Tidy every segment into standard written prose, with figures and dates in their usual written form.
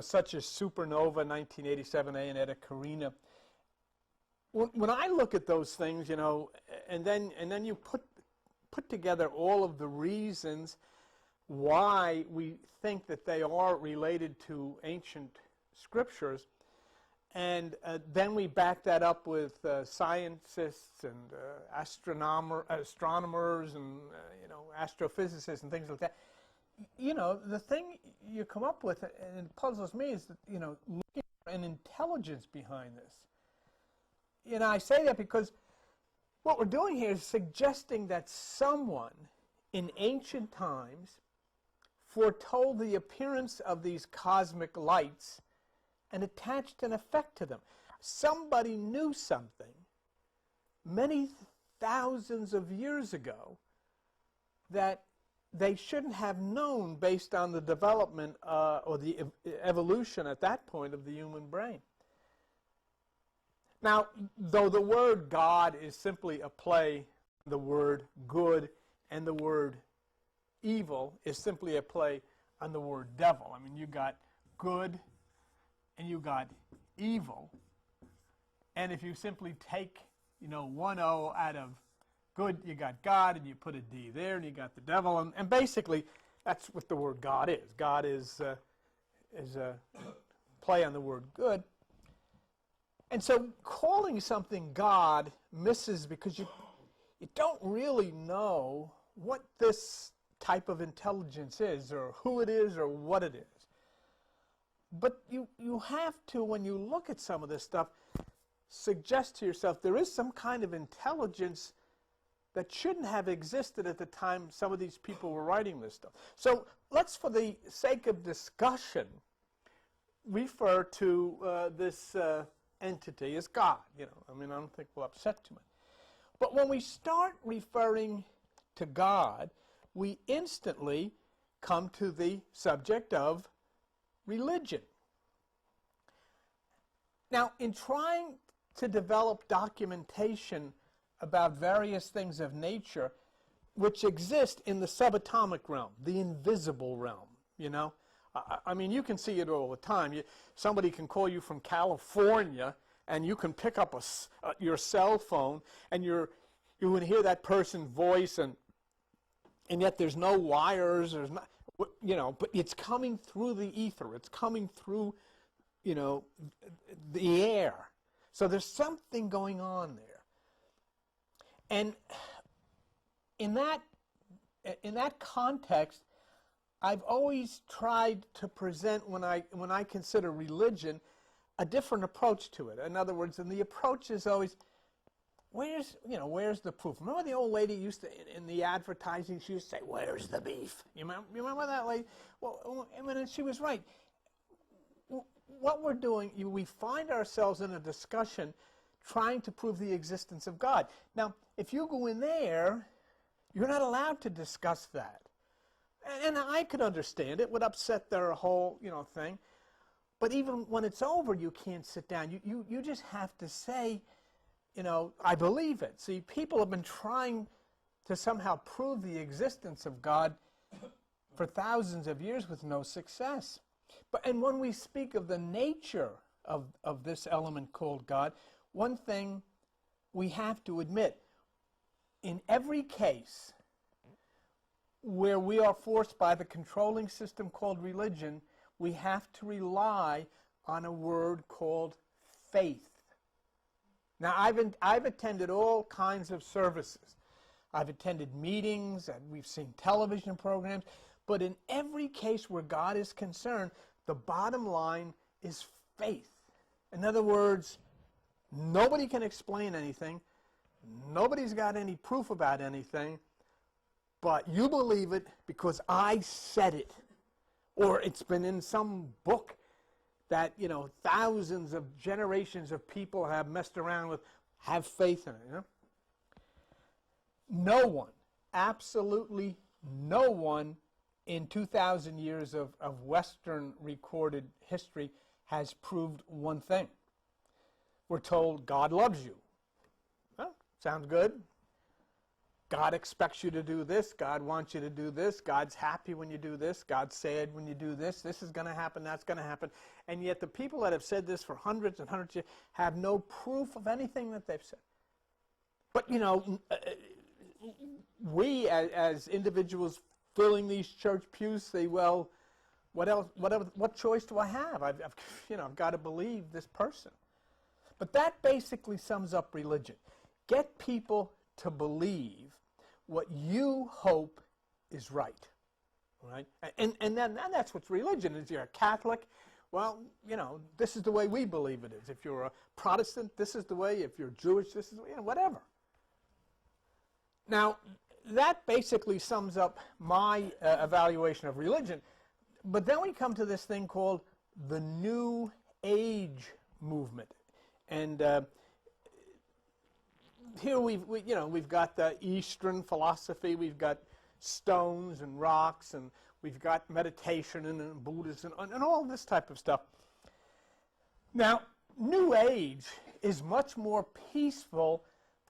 such as Supernova 1987A and Eta Carina. When I look at those things, and then you put together all of the reasons why we think that they are related to ancient scriptures, and then we back that up with scientists and astronomers and astrophysicists and things like that. The thing you come up with, and it puzzles me, is that, looking for an intelligence behind this. I say that because what we're doing here is suggesting that someone in ancient times foretold the appearance of these cosmic lights and attached an effect to them. Somebody knew something many thousands of years ago that they shouldn't have known based on the development or the evolution at that point of the human brain. Now, though the word God is simply a play, the word good and the word evil is simply a play on the word devil. I mean, you got good and you got evil. And if you simply take, one O out of good, you got God, and you put a D there, and you got the devil. And basically, that's what the word God is. God is a play on the word good. And so calling something God misses because you don't really know what this type of intelligence is, or who it is, or what it is. But you have to, when you look at some of this stuff, suggest to yourself there is some kind of intelligence that shouldn't have existed at the time some of these people were writing this stuff. So let's, for the sake of discussion, refer to this entity as God. I don't think we'll upset too much. But when we start referring to God, we instantly come to the subject of religion. Now, in trying to develop documentation about various things of nature which exist in the subatomic realm, the invisible realm, I mean, you can see it all the time. Somebody can call you from California, and you can pick up your cell phone, and you would hear that person's voice, and yet there's no wires, there's not, but it's coming through the ether. It's coming through, the air. So there's something going on there. And in that context, I've always tried to present, when I consider religion, a different approach to it. In other words, and the approach is always, where's the proof? Remember the old lady used to, in the advertising, she used to say, "Where's the beef?" You remember that lady? Well, and she was right. What we're doing, we find ourselves in a discussion trying to prove the existence of God. Now, if you go in there, you're not allowed to discuss that. And I could understand it would upset their whole, thing. But even when it's over, you can't sit down. You just have to say, I believe it. See, people have been trying to somehow prove the existence of God for thousands of years with no success. And when we speak of the nature of this element called God, one thing we have to admit, in every case where we are forced by the controlling system called religion, we have to rely on a word called faith. Now, I've attended all kinds of services. I've attended meetings, and we've seen television programs, but in every case where God is concerned, the bottom line is faith. In other words, nobody can explain anything. Nobody's got any proof about anything, but you believe it because I said it. Or it's been in some book that, thousands of generations of people have messed around with. Have faith in it, No one, absolutely no one in 2,000 years of Western recorded history has proved one thing. We're told God loves you. Well, sounds good. God expects you to do this. God wants you to do this. God's happy when you do this. God's sad when you do this. This is going to happen. That's going to happen. And yet the people that have said this for hundreds and hundreds of years have no proof of anything that they've said. But, you know, we as individuals filling these church pews say, well, what choice do I have? I've got to believe this person. But that basically sums up religion. Get people to believe what you hope is right, right? And then that's what's religion is. You're a Catholic, well, you know, this is the way we believe it is. If you're a Protestant, this is the way. If you're Jewish, this is, you know, whatever. Now, that basically sums up my evaluation of religion. But then we come to this thing called the New Age movement, and here we've got the Eastern philosophy, we've got stones and rocks, and we've got meditation and Buddhism and all this type of stuff. Now, New Age is much more peaceful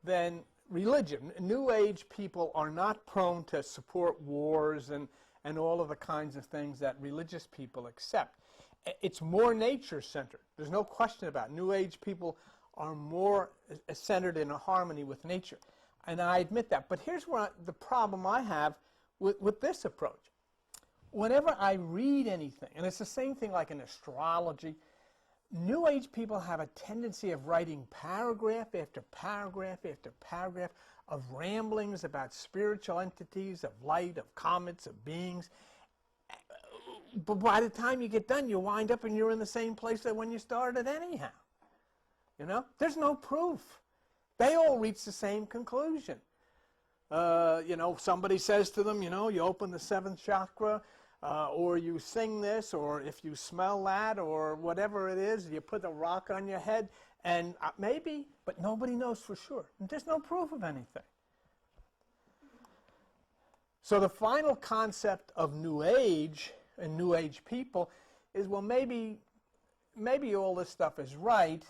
than religion. New Age people are not prone to support wars and all of the kinds of things that religious people accept. It's more nature-centered. There's no question about it. New Age people are more centered in a harmony with nature. And I admit that. But here's where the problem I have with this approach. Whenever I read anything, and it's the same thing like in astrology, New Age people have a tendency of writing paragraph after paragraph after paragraph of ramblings about spiritual entities, of light, of comets, of beings. But by the time you get done, you wind up and you're in the same place that when you started anyhow. You know, there's no proof. They all reach the same conclusion. You know, somebody says to them, you know, you open the seventh chakra, or you sing this, or if you smell that, or whatever it is, you put a rock on your head, and maybe, but nobody knows for sure. There's no proof of anything. So the final concept of New Age and New Age people is, well, maybe all this stuff is right,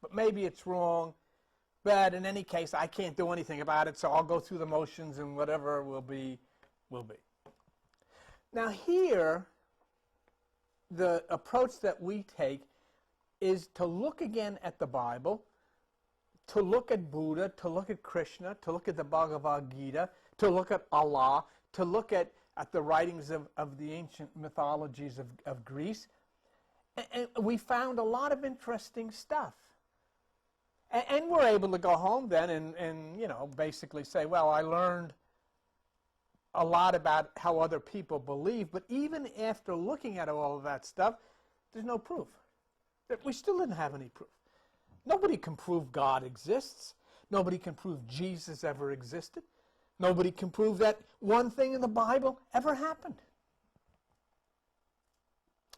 but maybe it's wrong. But in any case, I can't do anything about it, so I'll go through the motions and whatever will be, will be. Now here, the approach that we take is to look again at the Bible, to look at Buddha, to look at Krishna, to look at the Bhagavad Gita, to look at Allah, to look at the writings of the ancient mythologies of Greece. And we found a lot of interesting stuff. And we're able to go home then and you know, basically say, well, I learned a lot about how other people believe, but even after looking at all of that stuff, there's no proof. We still didn't have any proof. Nobody can prove God exists. Nobody can prove Jesus ever existed. Nobody can prove that one thing in the Bible ever happened.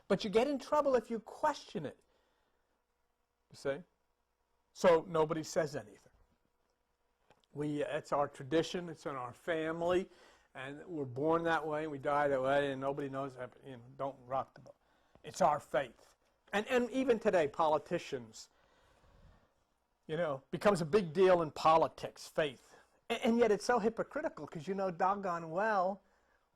But you get in trouble if you question it. You see? So nobody says anything. It's our tradition, it's in our family, and we're born that way, and we die that way, and nobody knows, you know, don't rock the boat. It's our faith. And even today, politicians, you know, becomes a big deal in politics, faith. And yet it's so hypocritical because you know doggone well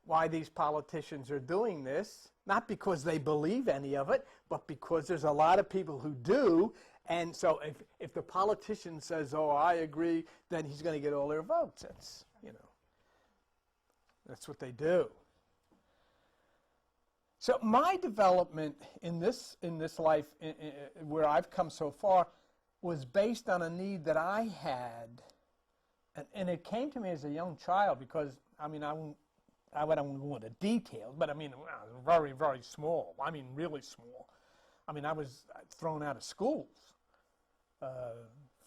why these politicians are doing this, not because they believe any of it, but because there's a lot of people who do. And so if the politician says, oh, I agree, then he's going to get all their votes. That's, you know, that's what they do. So my development in this life, where I've come so far, was based on a need that I had. And it came to me as a young child because, I mean, I won't go into details, but I mean, I was very, very small. I mean, really small. I mean, I was thrown out of schools,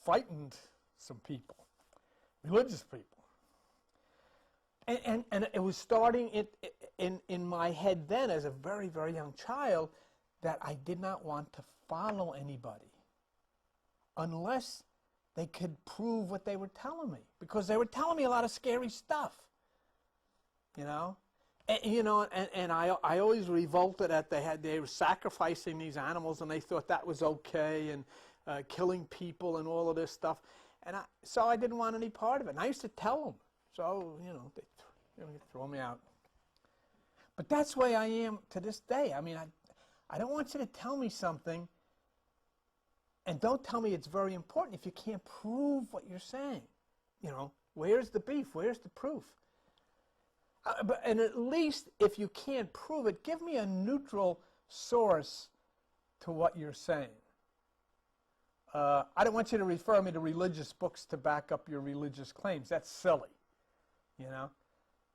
frightened some people, religious people. And it was starting in my head then as a very, very young child that I did not want to follow anybody unless they could prove what they were telling me, because they were telling me a lot of scary stuff, you know. And I always revolted at they were sacrificing these animals and they thought that was okay, and killing people and all of this stuff. And so I didn't want any part of it. And I used to tell them, So, they throw me out. But that's the way I am to this day. I mean, I don't want you to tell me something, and don't tell me it's very important if you can't prove what you're saying. Where's the beef? Where's the proof? And at least if you can't prove it, give me a neutral source to what you're saying. I don't want you to refer me to religious books to back up your religious claims. That's silly,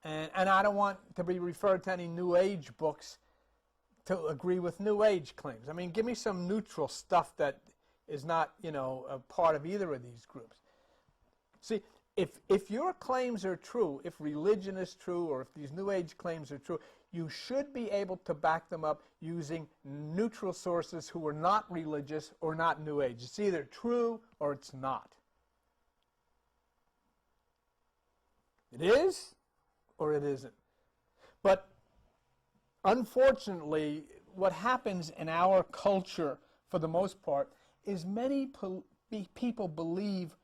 And I don't want to be referred to any New Age books to agree with New Age claims. I mean, give me some neutral stuff that is not, a part of either of these groups. See, if your claims are true, if religion is true, or if these New Age claims are true, you should be able to back them up using neutral sources who are not religious or not New Age. It's either true or it's not. It is or it isn't. But unfortunately, what happens in our culture, for the most part, is many people believe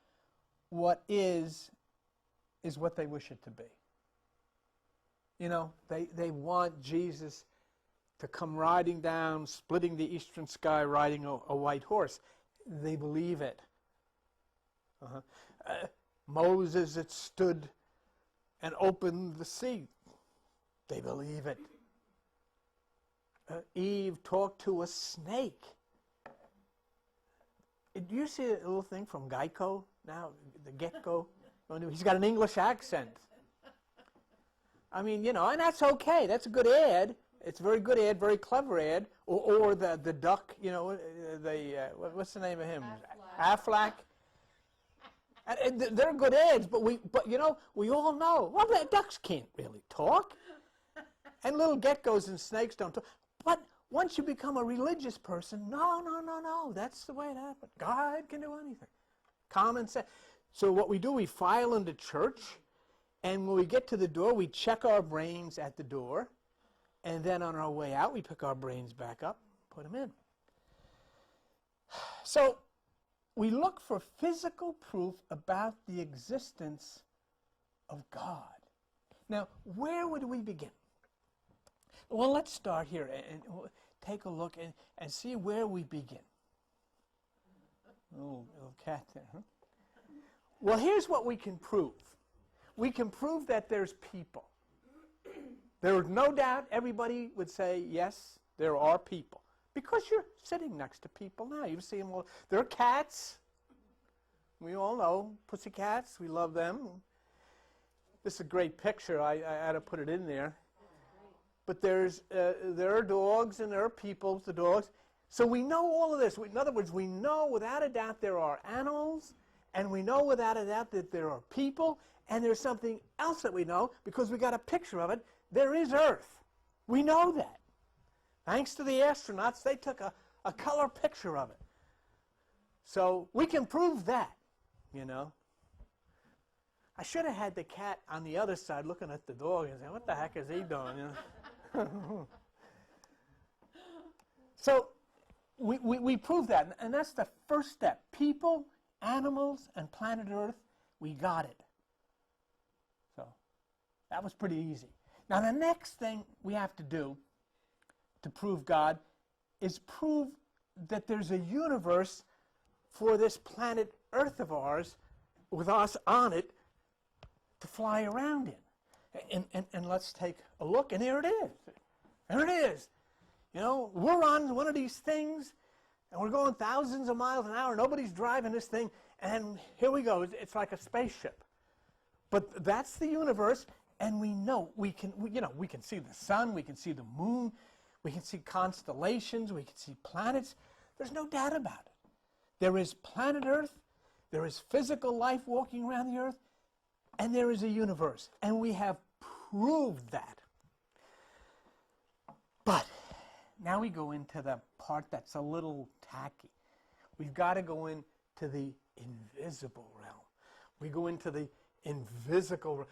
what is what they wish it to be. They want Jesus to come riding down, splitting the eastern sky, riding a white horse. They believe it. Moses that stood and opened the sea. They believe it. Eve talked to a snake. Do you see a little thing from Geico now, the get-go? He's got an English accent. I mean, and that's okay. That's a good ad. It's a very good ad, very clever ad. Or the duck, what's the name of him? Affleck. And they're good ads, but we all know, well, the ducks can't really talk. And little geckos and snakes don't talk. But once you become a religious person, no, that's the way it happens. God can do anything. Common sense. So what we do, we file into church, and when we get to the door, we check our brains at the door, and then on our way out, we pick our brains back up, put them in. So we look for physical proof about the existence of God. Now, where would we begin? Well, let's start here and take a look and see where we begin. Little cat there, huh? Well, here's what we can prove. We can prove that there's people. There is no doubt everybody would say, yes, there are people. Because you're sitting next to people now. You see them all. There are cats. We all know pussycats. We love them. This is a great picture. I had to put it in there. But there are dogs and there are people, the dogs. So we know all of this. In other words, we know without a doubt there are animals, and we know without a doubt that there are people, and there's something else that we know because we got a picture of it. There is Earth. We know that. Thanks to the astronauts, they took a color picture of it. So we can prove that, I should have had the cat on the other side looking at the dog and saying, what the heck is he doing? So we prove that, and that's the first step. People, animals, and planet Earth, we got it. So that was pretty easy. Now the next thing we have to do to prove God is prove that there's a universe for this planet Earth of ours, with us on it, to fly around in. And let's take a look, and there it is. There it is. We're on one of these things, and we're going thousands of miles an hour. Nobody's driving this thing, and here we go. It's like a spaceship. But that's the universe, and we know we can see the sun, we can see the moon, we can see constellations, we can see planets. There's no doubt about it. There is planet Earth, there is physical life walking around the Earth, and there is a universe, and we have proved that. But now we go into the part that's a little tacky. We've got to go into the invisible realm. We go into the invisible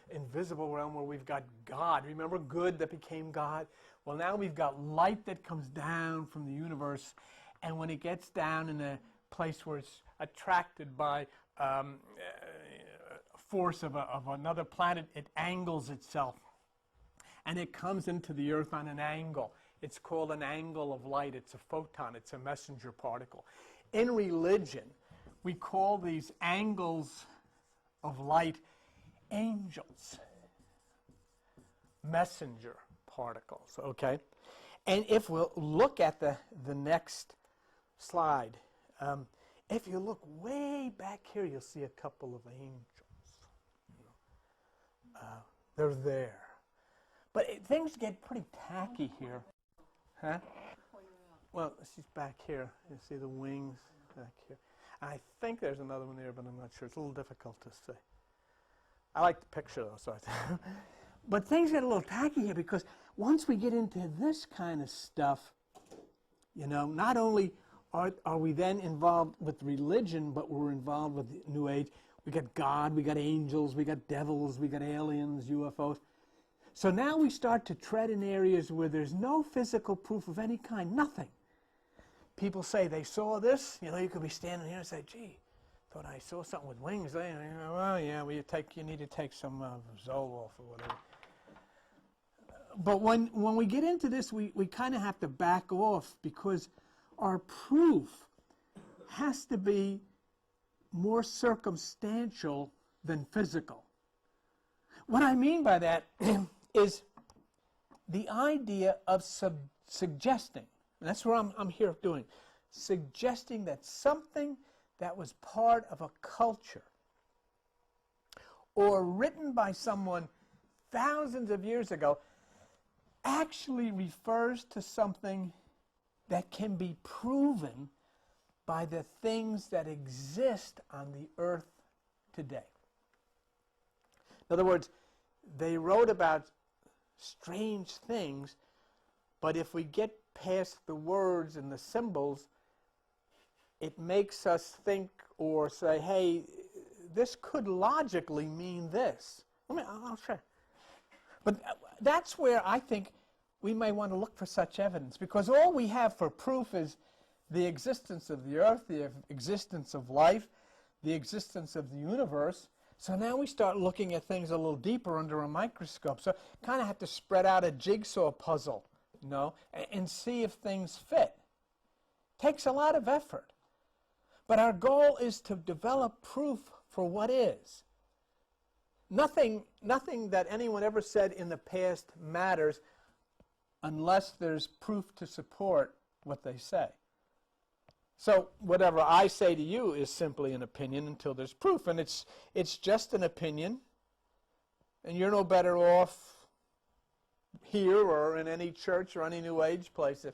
realm where we've got God. Remember good that became God? Well, now we've got light that comes down from the universe, and when it gets down in a place where it's attracted by force of another planet, it angles itself. And it comes into the Earth on an angle. It's called an angle of light. It's a photon. It's a messenger particle. In religion, we call these angles of light angels, messenger particles, okay? And if we'll look at the next slide, if you look way back here, you'll see a couple of angels. They're there. But things get pretty tacky here. Huh? Well, she's back here. You see the wings back here. And I think there's another one there, but I'm not sure. It's a little difficult to see. I like the picture, though. So but things get a little tacky here because once we get into this kind of stuff, you know, not only are we then involved with religion, but we're involved with the New Age. We got God, we got angels, we got devils, we got aliens, UFOs. So now we start to tread in areas where there's no physical proof of any kind, nothing. People say they saw this. You know, you could be standing here and say, gee, thought I saw something with wings there. You know, well, yeah, well, you need to take some Zoloft or whatever. But when we get into this, we kind of have to back off because our proof has to be more circumstantial than physical. What I mean by that is the idea of suggesting. And that's what I'm here doing. Suggesting that something that was part of a culture or written by someone thousands of years ago actually refers to something that can be proven by the things that exist on the earth today. In other words, they wrote about strange things, but if we get past the words and the symbols, it makes us think or say, hey, this could logically mean this. I'll share. But that's where I think we may want to look for such evidence, because all we have for proof is the existence of the earth, the existence of life, the existence of the universe. So now we start looking at things a little deeper under a microscope. So kind of have to spread out a jigsaw puzzle, you know, and see if things fit. Takes a lot of effort. But our goal is to develop proof for what is. Nothing that anyone ever said in the past matters unless there's proof to support what they say. So whatever I say to you is simply an opinion until there's proof. And it's just an opinion. And you're no better off here or in any church or any New Age place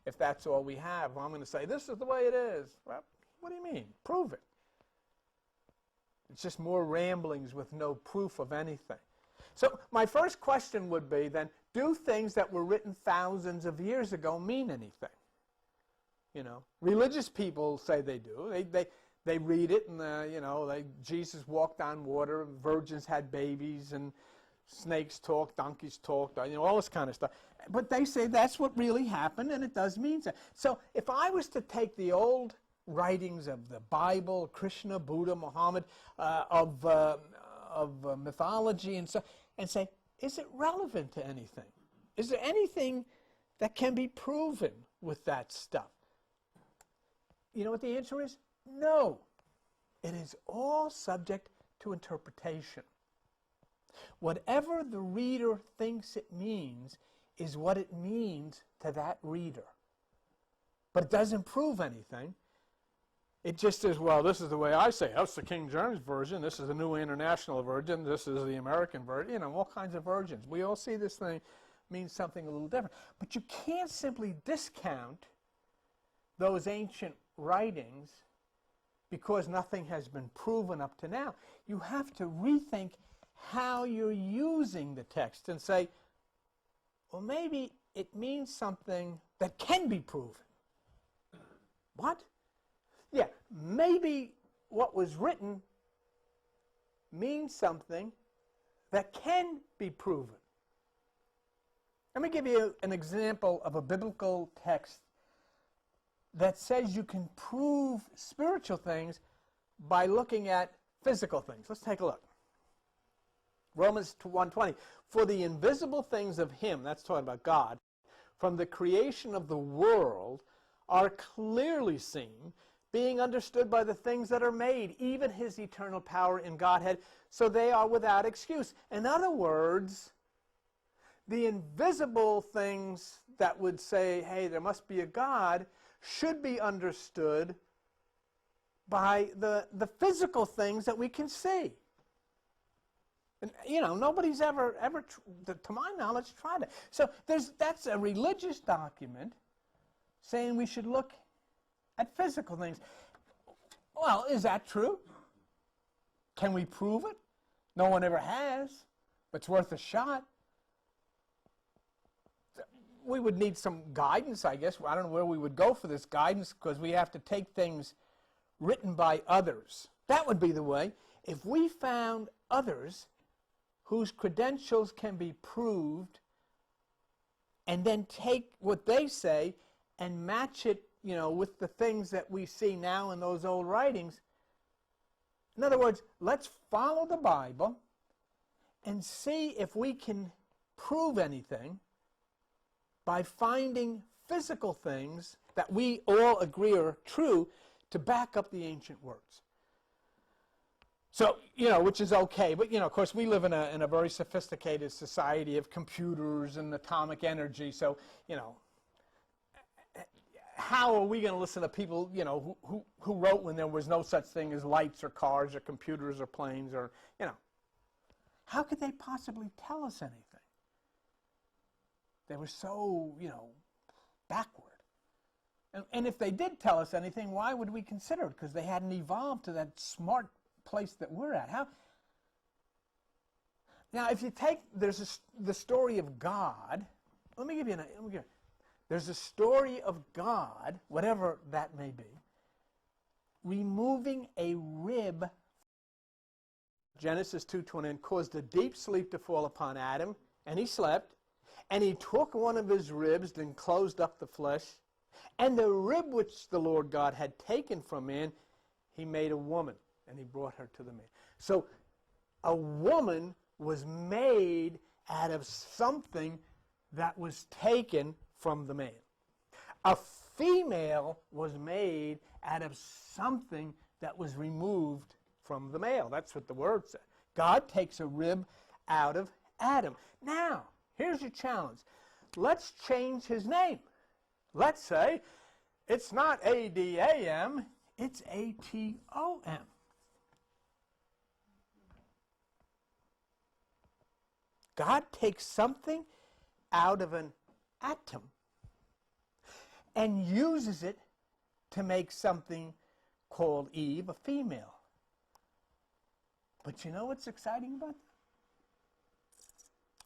if that's all we have. Well, I'm going to say, this is the way it is. Well, what do you mean? Prove it. It's just more ramblings with no proof of anything. So my first question would be then, do things that were written thousands of years ago mean anything? You know, religious people say they do. They read it, and you know, Jesus walked on water, virgins had babies, and snakes talked, donkeys talked, you know, all this kind of stuff. But they say that's what really happened, and it does mean so. So if I was to take the old writings of the Bible, Krishna, Buddha, Muhammad, of mythology and so, and say, is it relevant to anything? Is there anything that can be proven with that stuff? You know what the answer is? No. It is all subject to interpretation. Whatever the reader thinks it means is what it means to that reader. But it doesn't prove anything. It just is, well, this is the way I say it. That's the King James Version. This is the New International Version. This is the American Version. You know, all kinds of versions. We all see this thing means something a little different. But you can't simply discount those ancient writings because nothing has been proven up to now. You have to rethink how you're using the text and say, well, maybe it means something that can be proven. What? Yeah, maybe what was written means something that can be proven. Let me give you an example of a biblical text that says you can prove spiritual things by looking at physical things. Let's take a look. Romans 1:20. For the invisible things of him, that's talking about God, from the creation of the world are clearly seen, being understood by the things that are made, even his eternal power in Godhead, so they are without excuse. In other words, the invisible things that would say, hey, there must be a God, should be understood by the physical things that we can see. And, you know, nobody's ever, to my knowledge, tried it. So that's a religious document saying we should look at physical things. Well, is that true? Can we prove it? No one ever has, but it's worth a shot. We would need some guidance, I guess. I don't know where we would go for this guidance, because we have to take things written by others. That would be the way. If we found others whose credentials can be proved, and then take what they say and match it, you know, with the things that we see now in those old writings. In other words, let's follow the Bible and see if we can prove anything by finding physical things that we all agree are true to back up the ancient words. So, you know, which is okay, but, you know, of course, we live in a very sophisticated society of computers and atomic energy, so, you know, how are we going to listen to people, you know, who wrote when there was no such thing as lights or cars or computers or planes or, you know, how could they possibly tell us anything? They were so, you know, backward. And if they did tell us anything, why would we consider it? Because they hadn't evolved to that smart place that we're at. How? Now, if you take, the story of God, let me give you there's a story of God, whatever that may be, removing a rib. Genesis 2:20, and caused a deep sleep to fall upon Adam, and he slept, and he took one of his ribs and closed up the flesh, and the rib which the Lord God had taken from man, he made a woman, and he brought her to the man. So a woman was made out of something that was taken from the man. A female was made out of something that was removed from the male. That's what the word said. God takes a rib out of Adam. Now, here's your challenge. Let's change his name. Let's say it's not A-D-A-M, it's A-T-O-M. God takes something out of an atom and uses it to make something called Eve, a female. But you know what's exciting about that?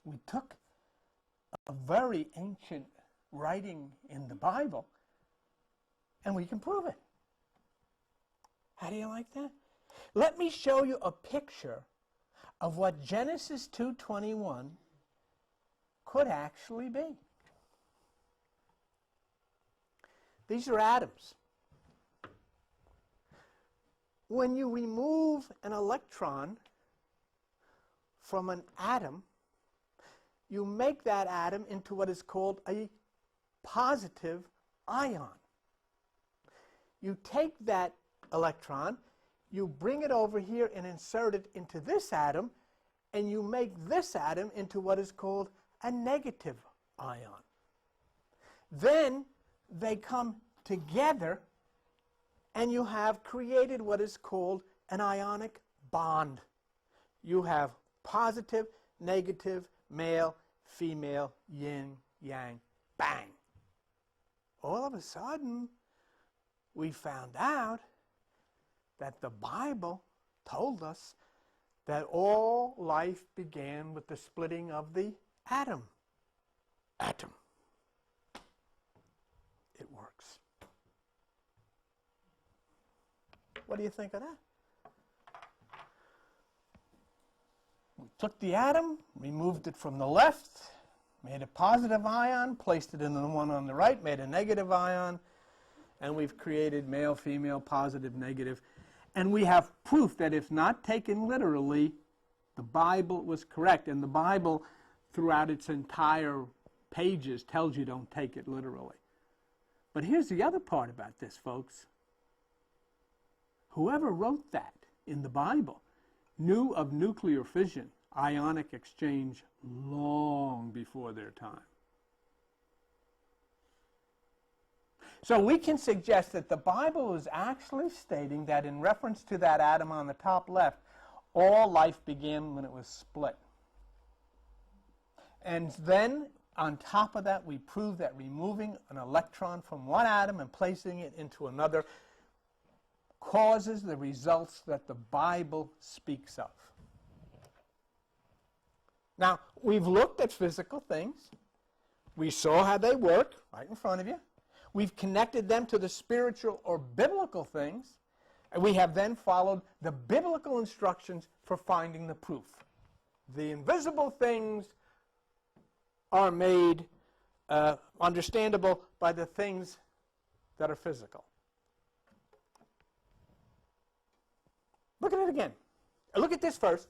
We took a very ancient writing in the Bible and we can prove it. How do you like that? Let me show you a picture of what Genesis 2:21 could actually be. These are atoms. When you remove an electron from an atom, you make that atom into what is called a positive ion. You take that electron, you bring it over here and insert it into this atom, and you make this atom into what is called a negative ion. Then they come together and you have created what is called an ionic bond. You have positive, negative, male, female, yin, yang, bang. All of a sudden, we found out that the Bible told us that all life began with the splitting of the atom. Atom. It works. What do you think of that? We took the atom, removed it from the left, made a positive ion, placed it in the one on the right, made a negative ion, and we've created male, female, positive, negative. And we have proof that if not taken literally, The Bible was correct, and the Bible, throughout its entire pages, tells you don't take it literally. But here's the other part about this, folks. Whoever wrote that in the Bible knew of nuclear fission, ionic exchange, long before their time. So we can suggest that the Bible is actually stating that in reference to that atom on the top left, all life began when it was split. And then, on top of that, we prove that removing an electron from one atom and placing it into another causes the results that the Bible speaks of. Now, we've looked at physical things. We saw how they work right in front of you. We've connected them to the spiritual or biblical things, and we have then followed the biblical instructions for finding the proof. The invisible things are made understandable by the things that are physical. Look at it again. Look at this first.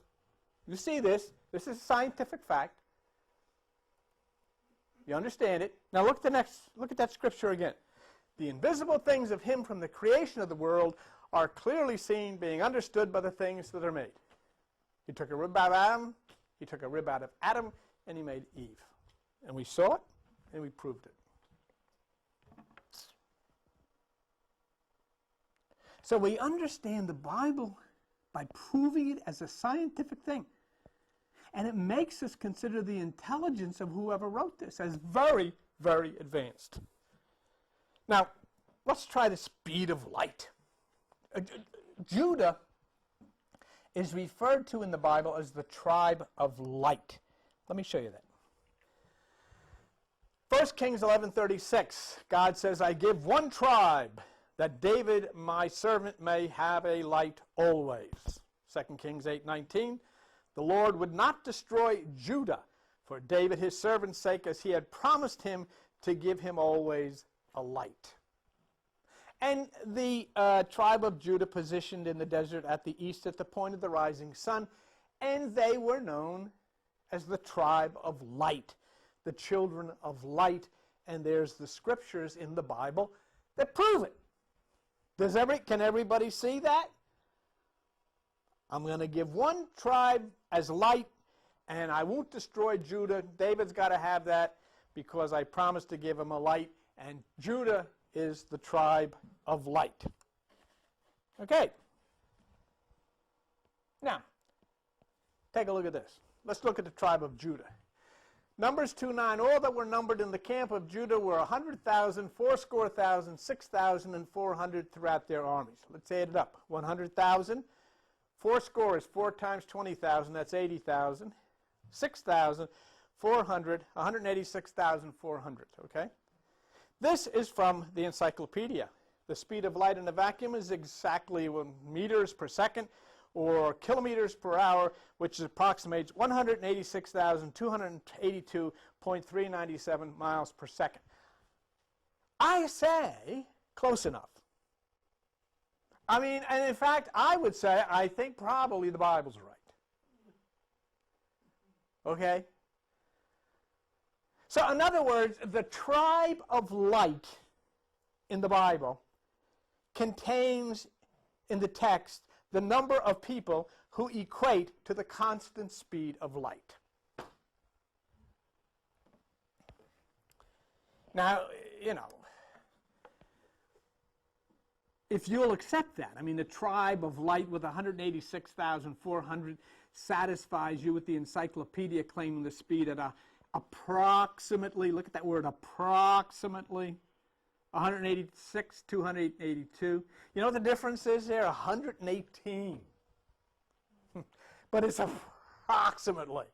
You see this. This is a scientific fact. You understand it. Now look at the next. Look at that scripture again. The invisible things of him from the creation of the world are clearly seen, being understood by the things that are made. He took a rib out of Adam. He took a rib out of Adam, and he made Eve. And we saw it, and we proved it. So we understand the Bible by proving it as a scientific thing. And it makes us consider the intelligence of whoever wrote this as very, very advanced. Now, let's try the speed of light. Judah is referred to in the Bible as the tribe of light. Let me show you that. 1 Kings 11:36, God says, I give one tribe, that David my servant may have a light always. 2 Kings 8:19, the Lord would not destroy Judah for David his servant's sake, as he had promised him to give him always a light. And the tribe of Judah positioned in the desert at the east at the point of the rising sun, and they were known as the tribe of light, the children of light, and there's the scriptures in the Bible that prove it. Can everybody see that? I'm going to give one tribe as light, and I won't destroy Judah. David's got to have that because I promised to give him a light, and Judah is the tribe of light. Okay. Now, take a look at this. Let's look at the tribe of Judah. Numbers 2:9, all that were numbered in the camp of Judah were 100,000, 80,000, 6,000, and 400 throughout their armies. Let's add it up. 100,000. 4 is 4 times 20,000. That's 80,000. 6,000, 400, 186,400. Okay? This is from the encyclopedia. The speed of light in a vacuum is exactly meters per second, or kilometers per hour, which approximates 186,282.397 miles per second. I say close enough. I mean, and in fact, I would say I think probably the Bible's right. Okay? So in other words, the tribe of light in the Bible contains in the text the number of people who equate to the constant speed of light. Now, you know, if you'll accept that, I mean, the tribe of light with 186,400 satisfies you with the encyclopedia claiming the speed at approximately, look at that word, approximately 186, 282. You know what the difference is there? 118. But it's approximately.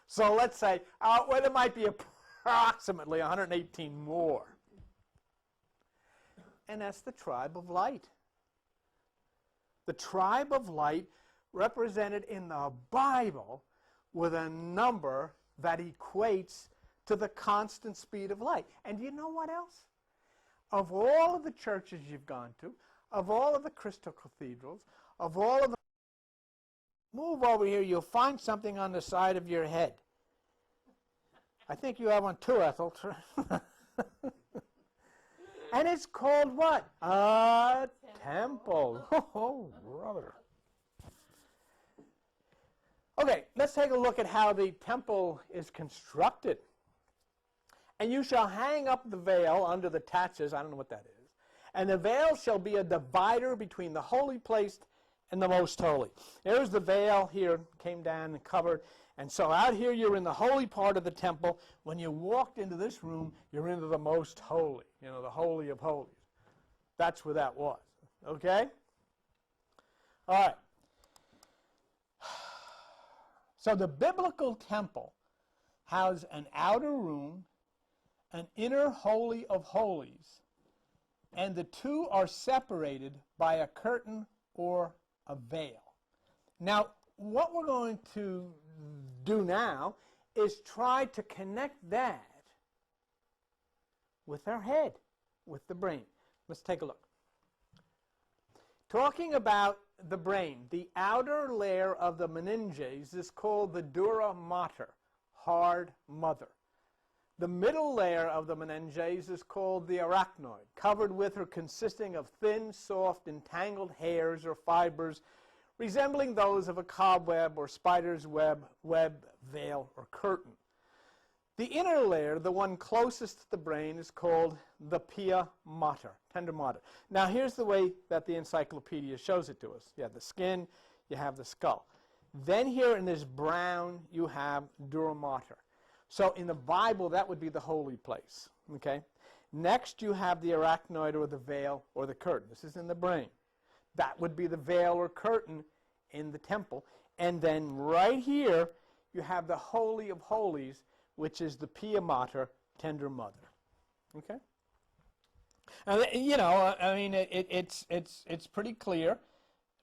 So let's say, well, it might be approximately 118 more. And that's the tribe of light. The tribe of light represented in the Bible with a number that equates to the constant speed of light. And you know what else? Of all of the churches you've gone to, of all of the crystal cathedrals, of all of the move over here, you'll find something on the side of your head. I think you have one too, Ethel. And it's called what? A temple. Oh, brother. Okay, let's take a look at how the temple is constructed. And you shall hang up the veil under the taches. I don't know what that is. And the veil shall be a divider between the holy place and the most holy. There's the veil here, came down and covered. And so out here you're in the holy part of the temple. When you walked into this room, you're into the most holy, the holy of holies. That's where that was. Okay? All right. So the biblical temple has an outer room, an inner holy of holies, and the two are separated by a curtain or a veil. Now, what we're going to do now is try to connect that with our head, with the brain. Let's take a look. Talking about the brain, the outer layer of the meninges is called the dura mater, hard mother. The middle layer of the meninges is called the arachnoid, covered with or consisting of thin, soft, entangled hairs or fibers resembling those of a cobweb or spider's web, veil, or curtain. The inner layer, the one closest to the brain, is called the pia mater, tender mater. Now here's the way that the encyclopedia shows it to us. You have the skin, you have the skull. Then here in this brown, you have dura mater. So in the Bible, that would be the holy place. Okay. Next, you have the arachnoid or the veil or the curtain. This is in the brain. That would be the veil or curtain in the temple. And then right here, you have the Holy of Holies, which is the Pia Mater, tender mother. Okay? I mean, it's pretty clear,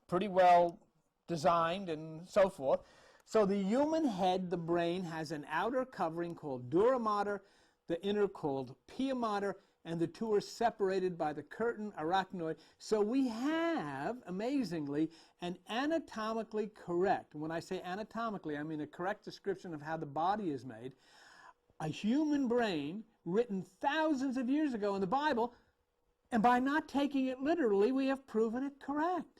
pretty well designed and so forth. So the human head, the brain, has an outer covering called dura mater, the inner called pia mater, and the two are separated by the curtain arachnoid. So we have, amazingly, an anatomically correct, when I say anatomically, I mean a correct description of how the body is made, a human brain written thousands of years ago in the Bible, and by not taking it literally, we have proven it correct.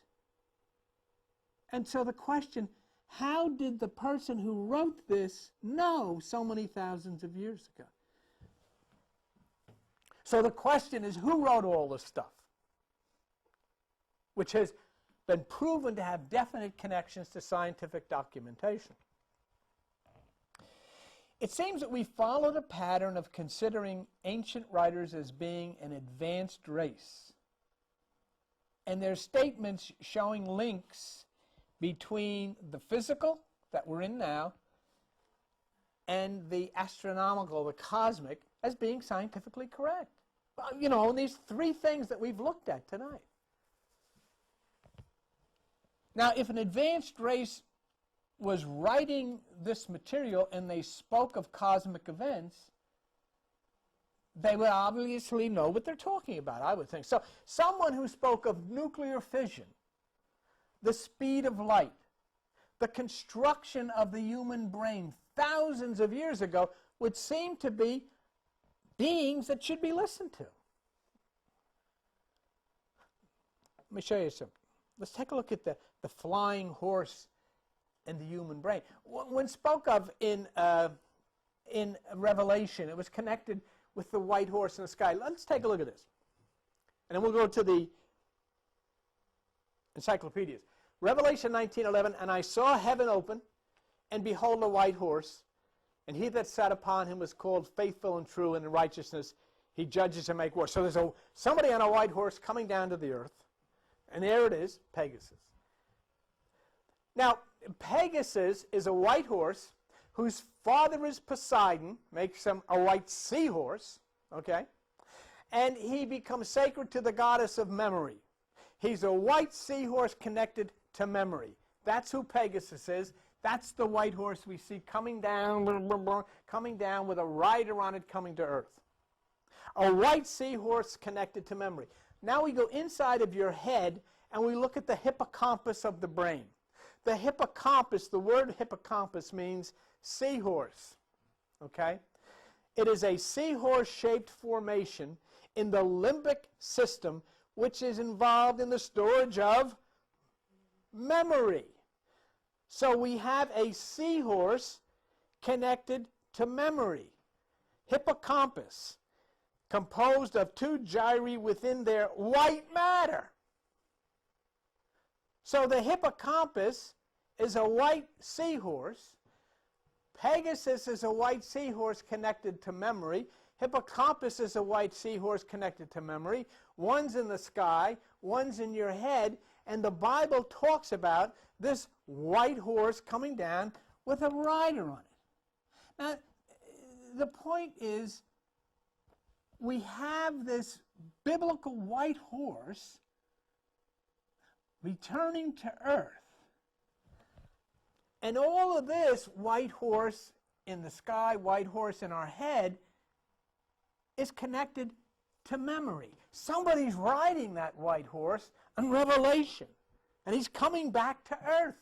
And so the question, how did the person who wrote this know so many thousands of years ago? So the question is, who wrote all this stuff? Which has been proven to have definite connections to scientific documentation. It seems that we followed a pattern of considering ancient writers as being an advanced race. And their statements showing links between the physical that we're in now and the astronomical, the cosmic, as being scientifically correct. These three things that we've looked at tonight. Now, if an advanced race was writing this material and they spoke of cosmic events, they would obviously know what they're talking about, I would think. So someone who spoke of nuclear fission, the speed of light, the construction of the human brain thousands of years ago would seem to be beings that should be listened to. Let me show you something. Let's take a look at the flying horse and the human brain. When spoke of in Revelation, it was connected with the white horse in the sky. Let's take a look at this. And then we'll go to the encyclopedias. Revelation 19:11, and I saw heaven open, and behold a white horse, and he that sat upon him was called Faithful and True, and in righteousness he judges and makes war. So there's somebody on a white horse coming down to the earth, and there it is, Pegasus. Now, Pegasus is a white horse whose father is Poseidon, makes him a white seahorse, okay? And he becomes sacred to the goddess of memory. He's a white seahorse connected to memory. That's who Pegasus is. That's the white horse we see coming down with a rider on it coming to earth. A white seahorse connected to memory. Now we go inside of your head and we look at the hippocampus of the brain. the hippocampus, the word hippocampus means seahorse, okay? It is a seahorse-shaped formation in the limbic system, which is involved in the storage of memory. So we have a seahorse connected to memory. Hippocampus, composed of two gyri within their white matter. So the hippocampus is a white seahorse. Pegasus is a white seahorse connected to memory. Hippocampus is a white seahorse connected to memory. One's in the sky, one's in your head, and the Bible talks about this white horse coming down with a rider on it. Now, the point is, we have this biblical white horse returning to earth. And all of this white horse in the sky, white horse in our head, is connected to memory. Somebody's riding that white horse in Revelation, and he's coming back to earth.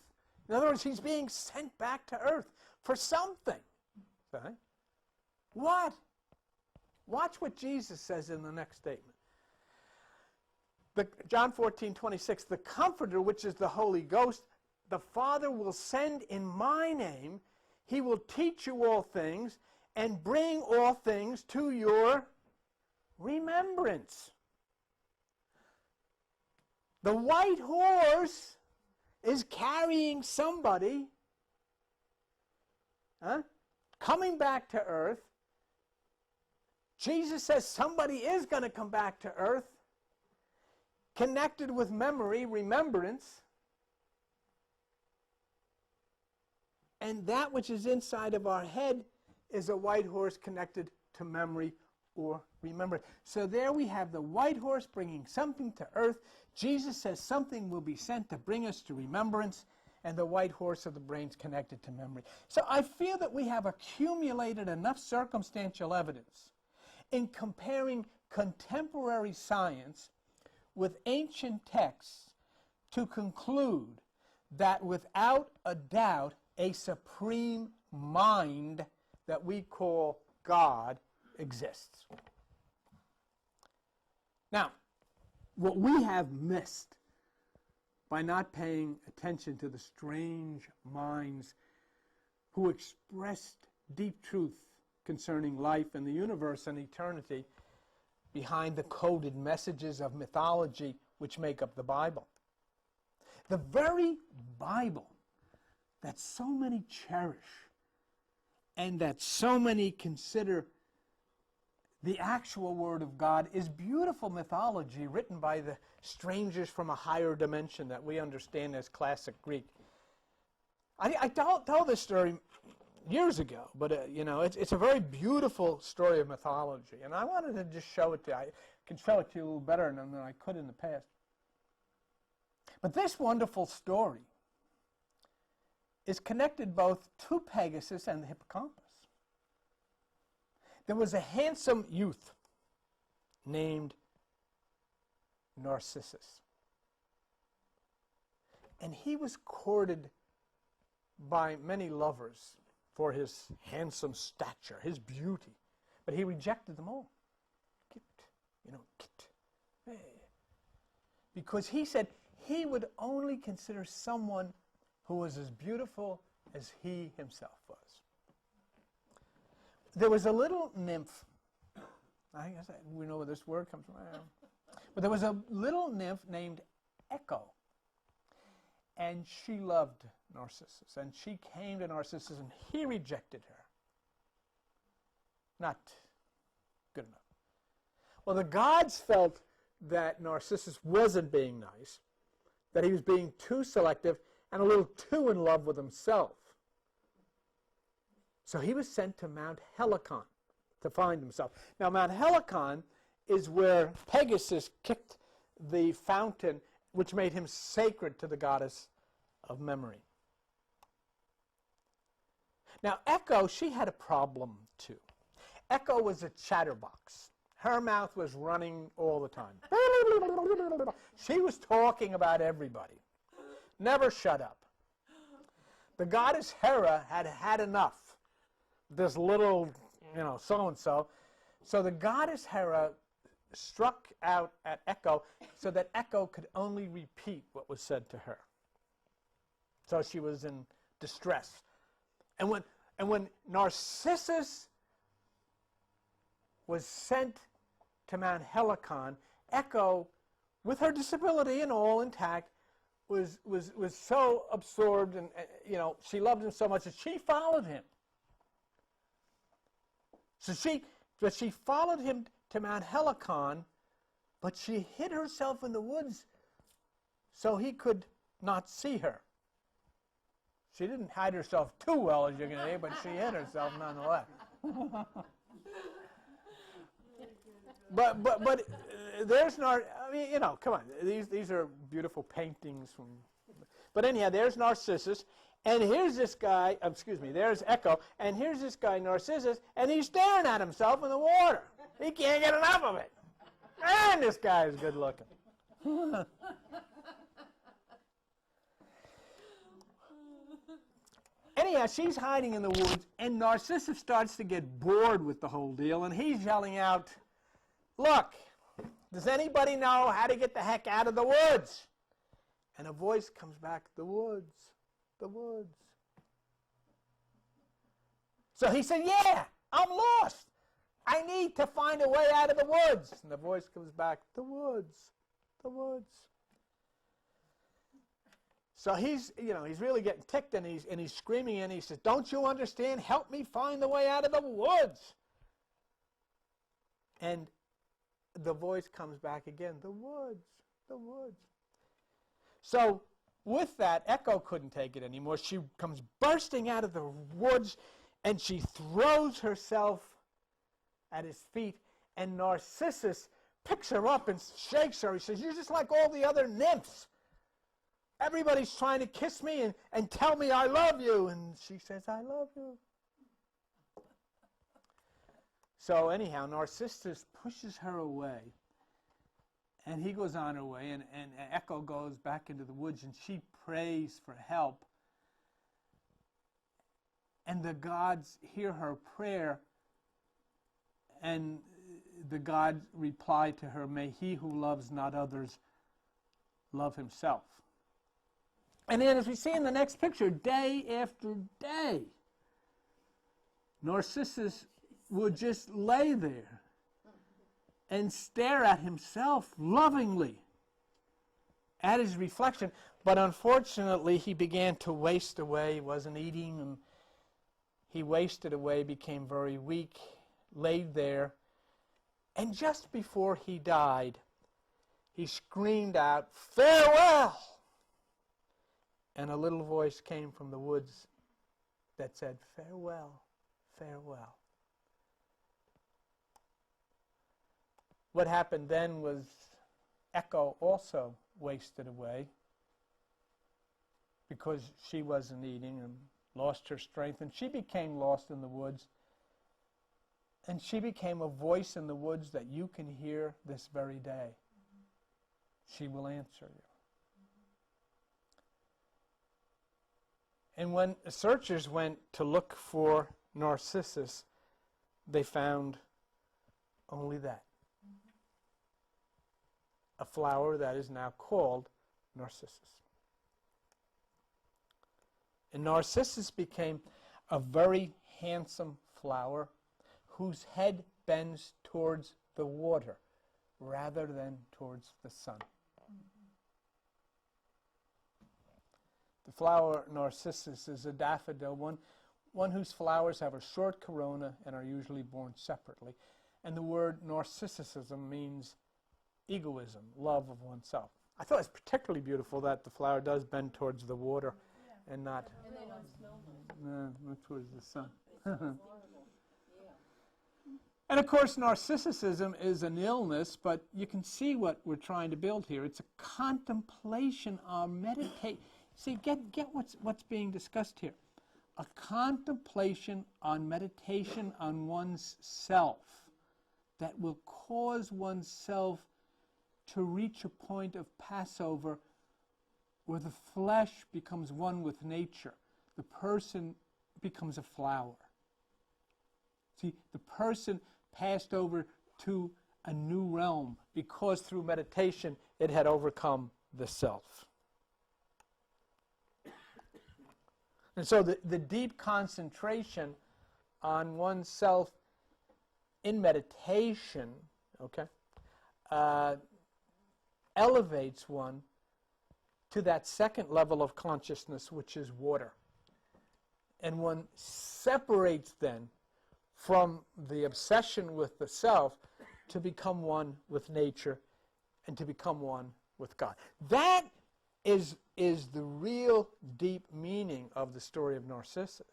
In other words, he's being sent back to earth for something. Okay? What? Watch what Jesus says in the next statement. John 14:26, the Comforter, which is the Holy Ghost, the Father will send in my name. He will teach you all things and bring all things to your remembrance. The white horse is carrying somebody coming back to earth. Jesus says somebody is going to come back to earth, connected with memory, remembrance. And that which is inside of our head is a white horse connected to memory or remembrance. So there we have the white horse bringing something to earth. Jesus says something will be sent to bring us to remembrance, and the white horse of the brain's connected to memory. So I feel that we have accumulated enough circumstantial evidence in comparing contemporary science with ancient texts to conclude that without a doubt a supreme mind that we call God exists. Now, what we have missed by not paying attention to the strange minds who expressed deep truth concerning life and the universe and eternity behind the coded messages of mythology which make up the Bible. The very Bible that so many cherish and that so many consider the actual Word of God is beautiful mythology written by the strangers from a higher dimension that we understand as classic Greek. I told this story years ago, but it's a very beautiful story of mythology, and I wanted to just show it to you. I can show it to you a little better than I could in the past. But this wonderful story is connected both to Pegasus and the hippocampus. There was a handsome youth named Narcissus, and he was courted by many lovers for his handsome stature, his beauty, but he rejected them all. Because he said he would only consider someone who was as beautiful as he himself was. There was a little nymph. I guess we know where this word comes from. But there was a little nymph named Echo, and she loved Narcissus, and she came to Narcissus, and he rejected her. Not good enough. Well, the gods felt that Narcissus wasn't being nice, that he was being too selective and a little too in love with himself. So he was sent to Mount Helicon to find himself. Now, Mount Helicon is where Pegasus kicked the fountain, which made him sacred to the goddess of memory. Now, Echo, she had a problem too. Echo was a chatterbox. Her mouth was running all the time. She was talking about everybody. Never shut up. The goddess Hera had had enough. This little, so-and-so. So the goddess Hera struck out at Echo so that Echo could only repeat what was said to her. So she was in distress. And when Narcissus was sent to Mount Helicon, Echo, with her disability and all intact, was so absorbed, and she loved him so much that she followed him. So she followed him to Mount Helicon, but she hid herself in the woods so he could not see her. She didn't hide herself too well, as you're going to hear, but she hid herself nonetheless. But there's come on. These are beautiful paintings from. But anyhow, there's Narcissus, and here's this guy. There's Echo, and here's this guy Narcissus, and he's staring at himself in the water. He can't get enough of it. And this guy is good looking. Anyhow, she's hiding in the woods, and Narcissus starts to get bored with the whole deal, and he's yelling out, "Look, does anybody know how to get the heck out of the woods?" And a voice comes back, "The woods, the woods." So he said, "Yeah, I'm lost. I need to find a way out of the woods." And the voice comes back, "The woods, the woods." So he's really getting ticked, and he's screaming, and he says, "Don't you understand? Help me find the way out of the woods." And the voice comes back again, "The woods, the woods." So with that, Echo couldn't take it anymore. She comes bursting out of the woods, and she throws herself at his feet, and Narcissus picks her up and shakes her. He says, "You're just like all the other nymphs. Everybody's trying to kiss me and tell me I love you." And she says, "I love you." So anyhow, Narcissus pushes her away, and he goes on her way, and Echo goes back into the woods, and she prays for help. And the gods hear her prayer, and the gods reply to her, "May he who loves not others love himself." And then, as we see in the next picture, day after day, Narcissus would just lay there and stare at himself lovingly, at his reflection. But unfortunately, he began to waste away. He wasn't eating, and he wasted away, became very weak, laid there. And just before he died, he screamed out, "Farewell!" And a little voice came from the woods that said, "Farewell, farewell." What happened then was Echo also wasted away because she wasn't eating and lost her strength, and she became lost in the woods. And she became a voice in the woods that you can hear this very day. She will answer you. And when searchers went to look for Narcissus, they found only that. A flower that is now called Narcissus. And Narcissus became a very handsome flower whose head bends towards the water rather than towards the sun. The flower Narcissus is a daffodil, one whose flowers have a short corona and are usually borne separately. And the word narcissism means egoism, love of oneself. I thought it was particularly beautiful that the flower does bend towards the water and not towards the sun. And of course, narcissism is an illness, but you can see what we're trying to build here. It's a contemplation or meditation. See, get what's being discussed here. A contemplation on meditation on one's self that will cause oneself to reach a point of Passover where the flesh becomes one with nature. the person becomes a flower. See, the person passed over to a new realm because through meditation it had overcome the self. And so the deep concentration on oneself in meditation, okay, elevates one to that second level of consciousness, which is water. And one separates then from the obsession with the self to become one with nature and to become one with God. That is the real deep meaning of the story of Narcissus.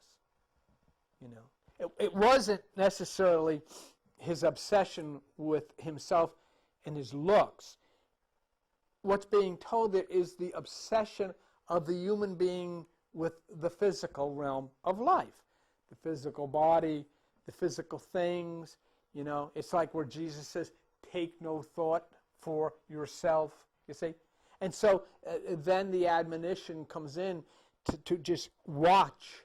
You know, it wasn't necessarily his obsession with himself and his looks. What's being told there is the obsession of the human being with the physical realm of life, the physical body, the physical things. You know, it's like where Jesus says, take no thought for yourself, you see. And so then the admonition comes in to just watch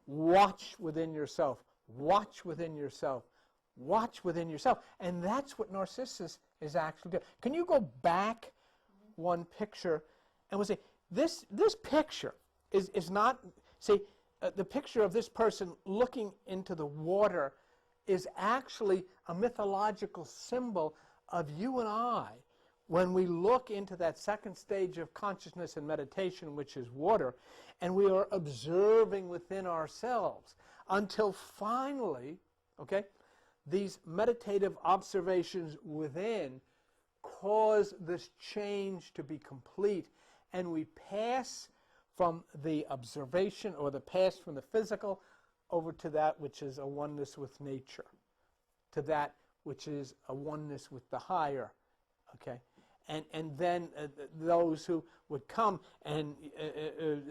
within yourself, watch within yourself, watch within yourself. And that's what Narcissus is actually doing. Can you go back one picture and we'll say, this picture is not, see, the picture of this person looking into the water is actually a mythological symbol of you and I when we look into that second stage of consciousness and meditation, which is water, and we are observing within ourselves until finally, okay, these meditative observations within cause this change to be complete, and we pass from the observation or the pass from the physical over to that which is a oneness with nature, to that which is a oneness with the higher, okay? And then those who would come and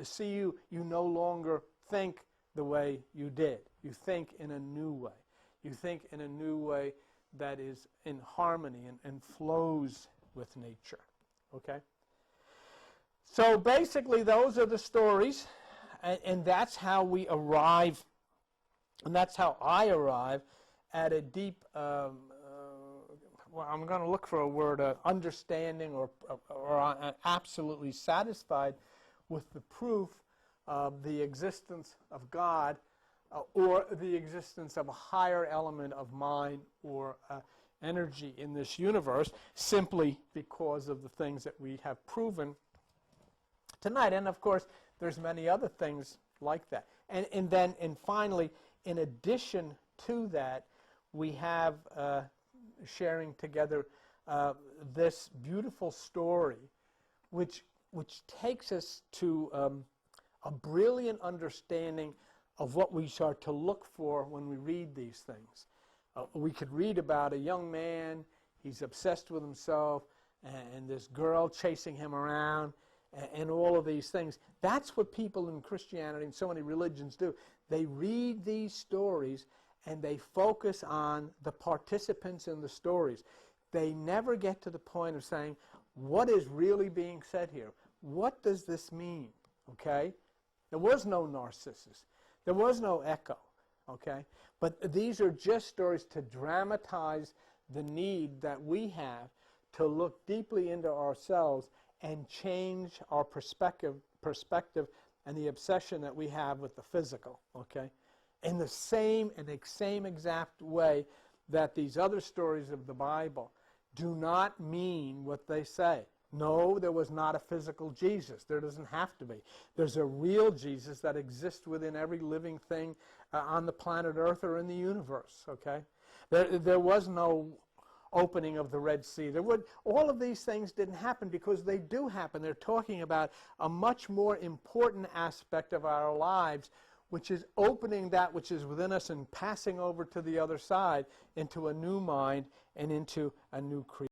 see you, you no longer think the way you did. You think in a new way. You think in a new way that is in harmony and flows with nature, okay? So basically those are the stories, and that's how we arrive, and that's how I arrive at a deep, well, I'm going to look for a word, understanding or absolutely satisfied with the proof of the existence of God or the existence of a higher element of mind or energy in this universe simply because of the things that we have proven tonight. And of course, there's many other things like that. And finally, in addition to that, we have sharing together this beautiful story, which takes us to a brilliant understanding of what we start to look for when we read these things. We could read about a young man, he's obsessed with himself, and this girl chasing him around, and all of these things. That's what people in Christianity and so many religions do. They read these stories and they focus on the participants in the stories. They never get to the point of saying, what is really being said here? What does this mean? Okay? There was no Narcissus. There was no Echo. Okay? But these are just stories to dramatize the need that we have to look deeply into ourselves and change our perspective and the obsession that we have with the physical. Okay? In the same exact way that these other stories of the Bible do not mean what they say. No, there was not a physical Jesus. There doesn't have to be. There's a real Jesus that exists within every living thing on the planet Earth or in the universe, okay? There was no opening of the Red Sea. All of these things didn't happen because they do happen. They're talking about a much more important aspect of our lives, which is opening that which is within us and passing over to the other side into a new mind and into a new creation.